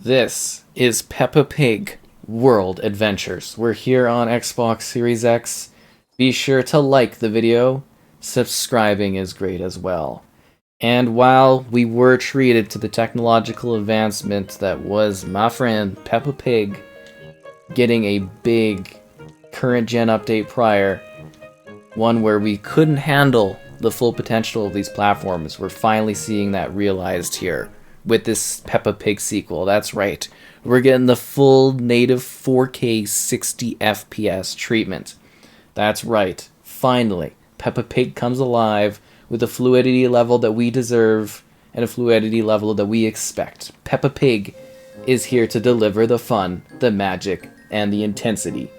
This is Peppa Pig World Adventures. We're here on Xbox Series X. Be sure to like the video. Subscribing is great as well. And while we were treated to the technological advancement that was my friend Peppa Pig getting a big current gen update prior, one where we couldn't handle the full potential of these platforms, we're finally seeing that realized here with this Peppa Pig sequel. That's right. We're getting the full native 4K 60 FPS treatment. That's right. Finally, Peppa Pig comes alive with a fluidity level that we deserve and a fluidity level that we expect. Peppa Pig is here to deliver the fun, the magic, and the intensity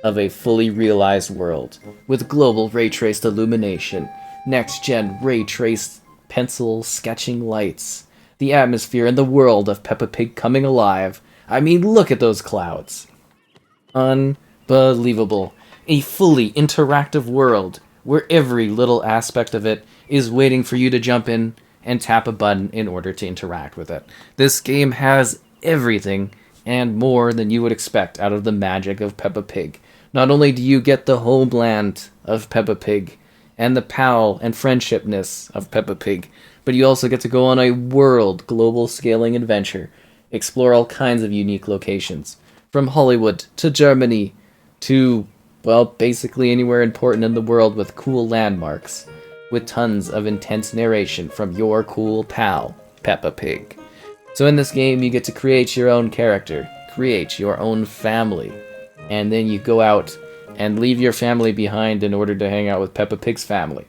of a fully realized world with global ray-traced illumination, next-gen ray-traced pencil sketching lights, the atmosphere and the world of Peppa Pig coming alive. I mean, look at those clouds. Unbelievable. A fully interactive world where every little aspect of it is waiting for you to jump in and tap a button in order to interact with it. This game has everything and more than you would expect out of the magic of Peppa Pig. Not only do you get the homeland of Peppa Pig and the pal and friendshipness of Peppa Pig, but you also get to go on a world global scaling adventure, explore all kinds of unique locations, from Hollywood to Germany to, well, basically anywhere important in the world with cool landmarks, with tons of intense narration from your cool pal, Peppa Pig. So in this game, you get to create your own character, create your own family, and then you go out and leave your family behind in order to hang out with Peppa Pig's family.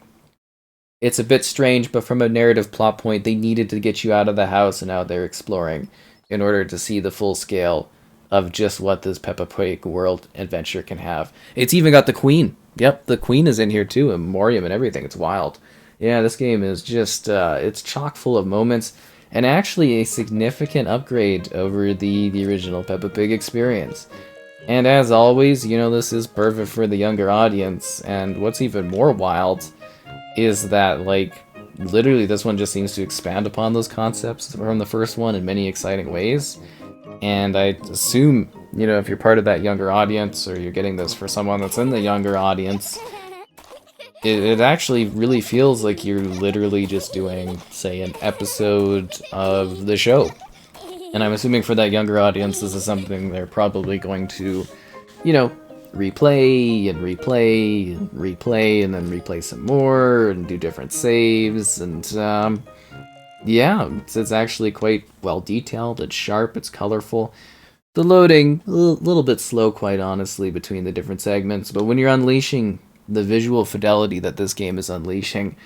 It's a bit strange, but from a narrative plot point, they needed to get you out of the house and out there exploring in order to see the full scale of just what this Peppa Pig world adventure can have. It's even got the Queen. Yep, the Queen is in here too, and Memoriam and everything. It's wild. Yeah, this game is just, it's chock full of moments, and actually a significant upgrade over the original Peppa Pig experience. And as always, you know, this is perfect for the younger audience, and what's even more wild is that, like, literally this one just seems to expand upon those concepts from the first one in many exciting ways. And I assume, you know, if you're part of that younger audience, or you're getting this for someone that's in the younger audience, it actually really feels like you're literally just doing, say, an episode of the show. And I'm assuming for that younger audience, this is something they're probably going to, you know, replay and replay and replay and then replay some more and do different saves. And yeah, it's actually quite well detailed. It's sharp, it's colorful. The loading, a little bit slow, quite honestly, between the different segments. But when you're unleashing the visual fidelity that this game is unleashing,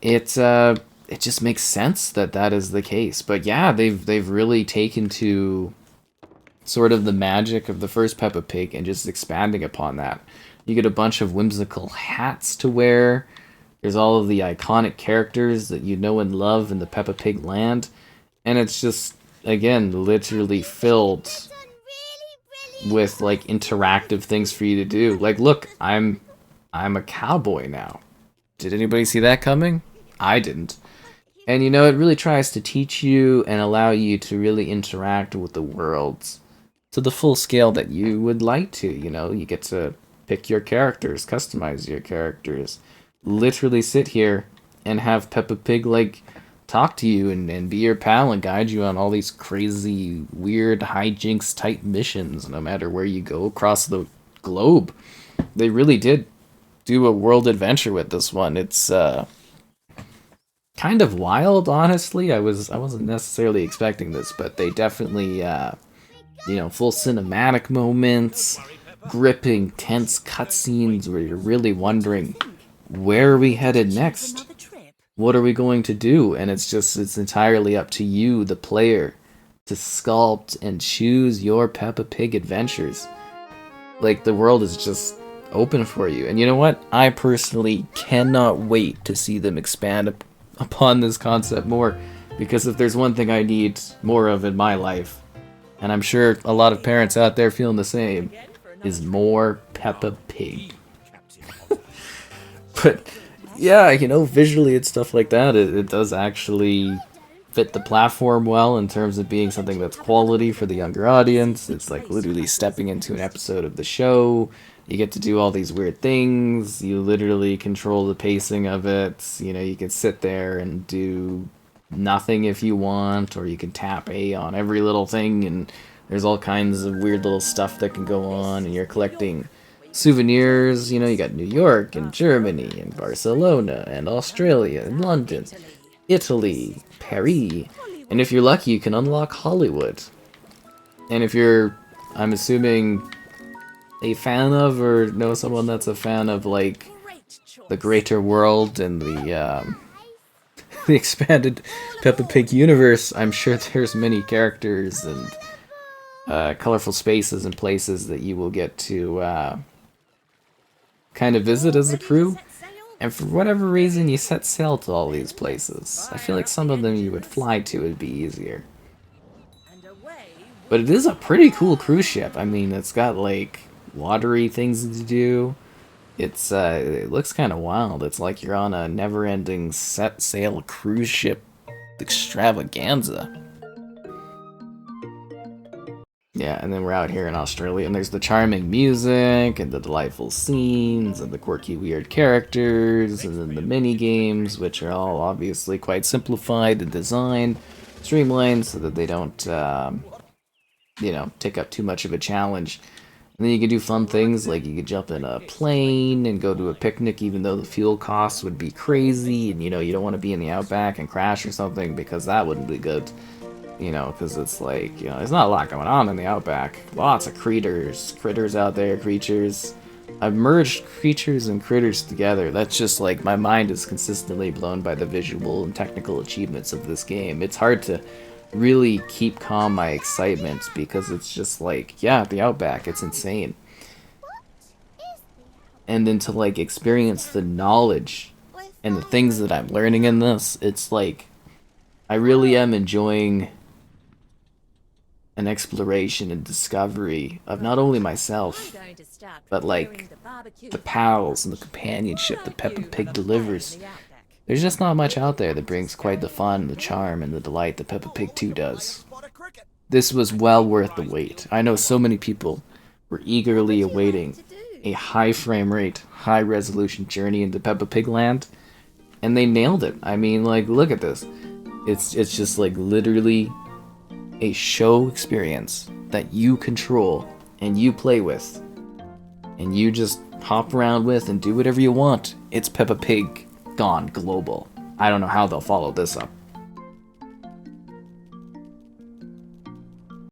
it just makes sense that that is the case. But yeah, they've really taken to sort of the magic of the first Peppa Pig and just expanding upon that. You get a bunch of whimsical hats to wear. There's all of the iconic characters that you know and love in the Peppa Pig land. And it's just, again, literally filled with, like, interactive things for you to do. Like, look, I'm a cowboy now. Did anybody see that coming? I didn't. And, you know, it really tries to teach you and allow you to really interact with the worlds to the full scale that you would like to. You know, you get to pick your characters, customize your characters, literally sit here and have Peppa Pig, like, talk to you and be your pal and guide you on all these crazy, weird, hijinks type missions, no matter where you go across the globe. They really did do a world adventure with this one. It's kind of wild, honestly. I wasn't necessarily expecting this, but they definitely you know, full cinematic moments, gripping, tense cutscenes where you're really wondering, where are we headed next? What are we going to do? And it's entirely up to you, the player, to sculpt and choose your Peppa Pig adventures. Like, the world is just open for you. And you know what? I personally cannot wait to see them expand upon this concept more, because if there's one thing I need more of in my life, and I'm sure a lot of parents out there feeling the same, is more Peppa Pig. But yeah, you know, visually and stuff like that, it does actually fit the platform well in terms of being something that's quality for the younger audience. It's like literally stepping into an episode of the show. You get to do all these weird things. You literally control the pacing of it. You know, you can sit there and do nothing if you want, or you can tap A on every little thing, and there's all kinds of weird little stuff that can go on, and you're collecting souvenirs. You know, you got New York and Germany and Barcelona and Australia and London, Italy, Paris, and if you're lucky, you can unlock Hollywood. And if you're, I'm assuming, a fan of or know someone that's a fan of like the greater world and the the expanded Peppa Pig universe, I'm sure there's many characters and colorful spaces and places that you will get to kind of visit as a crew. And for whatever reason, you set sail to all these places. I feel like some of them you would fly to would be easier. But it is a pretty cool cruise ship. I mean, it's got like watery things to do. It's it looks kind of wild. It's like you're on a never-ending set sail cruise ship extravaganza. Yeah, and then we're out here in Australia, and there's the charming music, and the delightful scenes, and the quirky, weird characters, and then the mini-games, which are all obviously quite simplified and designed, streamlined, so that they don't, you know, take up too much of a challenge. And then you can do fun things, like you could jump in a plane and go to a picnic, even though the fuel costs would be crazy, and, you know, you don't want to be in the outback and crash or something, because that wouldn't be good. You know, because it's like, you know, there's not a lot going on in the outback. Lots of critters out there, creatures. I've merged creatures and critters together. That's just like, my mind is consistently blown by the visual and technical achievements of this game. It's hard to really keep calm my excitement, because it's just like, yeah, the outback, it's insane. And then to like experience the knowledge and the things that I'm learning in this, it's like, I really am enjoying an exploration and discovery of not only myself, but like the pals and the companionship that Peppa Pig delivers. There's just not much out there that brings quite the fun, the charm, and the delight that Peppa Pig 2 does. This was well worth the wait. I know so many people were eagerly awaiting a high frame rate, high resolution journey into Peppa Pig land, and they nailed it. I mean, like, look at this. It's just like literally a show experience that you control and you play with and you just hop around with and do whatever you want. It's Peppa Pig gone global. I don't know how they'll follow this up.